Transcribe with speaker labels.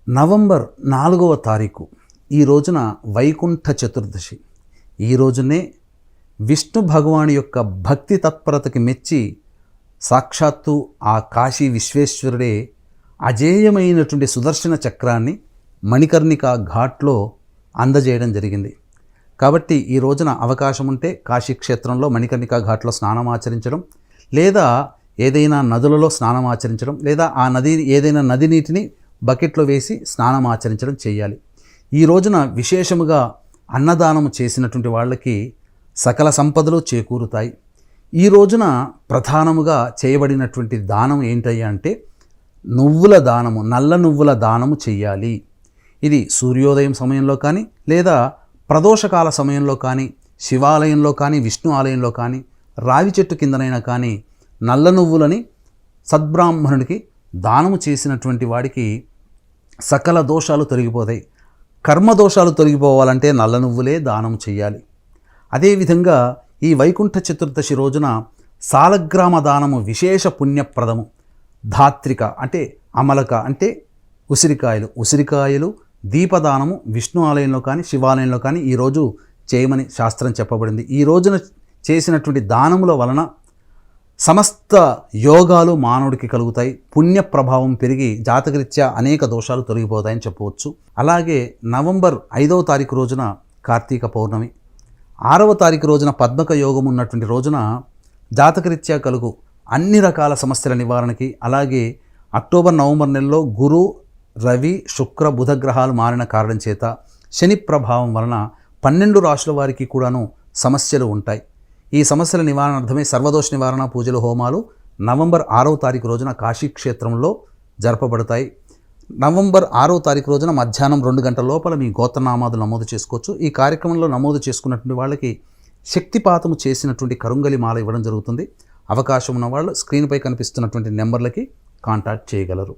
Speaker 1: November 4వ తారీఖు ఈ రోజున వైకుంఠ చతుర్దశి. ఈ రోజునే విష్ణు భగవాని యొక్క భక్తి తత్పరతకి మెచ్చి సాక్షాత్తు ఆ కాశీ విశ్వేశ్వరుడే అజేయమైనటువంటి సుదర్శన చక్రాన్ని మణికర్ణికా ఘాట్లో అందజేయడం జరిగింది. కాబట్టి ఈ రోజున అవకాశం ఉంటే కాశీ క్షేత్రంలో మణికర్ణికా ఘాట్లో స్నానం ఆచరించడం, లేదా ఏదైనా నదులలో స్నానం ఆచరించడం, లేదా ఆ ఏదైనా నది నీటిని బకెట్లో వేసి స్నానం ఆచరించడం చేయాలి. ఈ రోజున విశేషముగా అన్నదానము చేసినటువంటి వాళ్ళకి సకల సంపదలు చేకూరుతాయి. ఈ రోజున ప్రధానముగా చేయబడినటువంటి దానం ఏంటయ్యా అంటే నువ్వుల దానము, నల్ల నువ్వుల దానము చెయ్యాలి. ఇది సూర్యోదయం సమయంలో కానీ, లేదా ప్రదోషకాల సమయంలో కానీ, శివాలయంలో కానీ, విష్ణు ఆలయంలో కానీ, రావి చెట్టు కిందనైనా కానీ నల్ల నువ్వులని సద్బ్రాహ్మణుడికి దానము చేసినటువంటి వాడికి సకల దోషాలు తొలగిపోతాయి. కర్మదోషాలు తొలగిపోవాలంటే నల్ల నువ్వులే దానం చేయాలి. అదేవిధంగా ఈ వైకుంఠ చతుర్దశి రోజున సాలగ్రామ దానము విశేష పుణ్యప్రదము. ధాత్రిక అంటే అమలక అంటే ఉసిరికాయలు దీపదానము విష్ణు ఆలయంలో కానీ, శివాలయంలో కానీ ఈరోజు చేయమని శాస్త్రం చెప్పబడింది. ఈ రోజున చేసినటువంటి దానముల వలన సమస్త యోగాలు మానవుడికి కలుగుతాయి. పుణ్య ప్రభావం పెరిగి జాతకరీత్యా అనేక దోషాలు తొలగిపోతాయని చెప్పవచ్చు. అలాగే నవంబర్ 5వ తారీఖు రోజున కార్తీక పౌర్ణమి, 6వ తారీఖు రోజున పద్మక యోగం ఉన్నటువంటి రోజున జాతకరీత్యా కలుగు అన్ని రకాల సమస్యల నివారణకి, అలాగే అక్టోబర్ నవంబర్ నెలలో గురు రవి శుక్ర బుధ గ్రహాలు మారిన కారణం చేత శని ప్రభావం వలన 12 రాశుల వారికి కూడాను సమస్యలు ఉంటాయి. ఈ సమస్యల నివారణార్థమే సర్వదోష నివారణ పూజలు, హోమాలు నవంబర్ 6వ తారీఖు రోజున కాశీ క్షేత్రంలో జరపబడతాయి. నవంబర్ 6వ తారీఖు రోజున మధ్యాహ్నం 2 గంటల లోపల మీ గోత్రనామాదులు నమోదు చేసుకోవచ్చు. ఈ కార్యక్రమంలో నమోదు చేసుకున్నటువంటి వాళ్ళకి శక్తిపాతము చేసినటువంటి కరుంగలి మాల ఇవ్వడం జరుగుతుంది. అవకాశం ఉన్న వాళ్ళు స్క్రీన్పై కనిపిస్తున్నటువంటి నెంబర్లకి కాంటాక్ట్ చేయగలరు.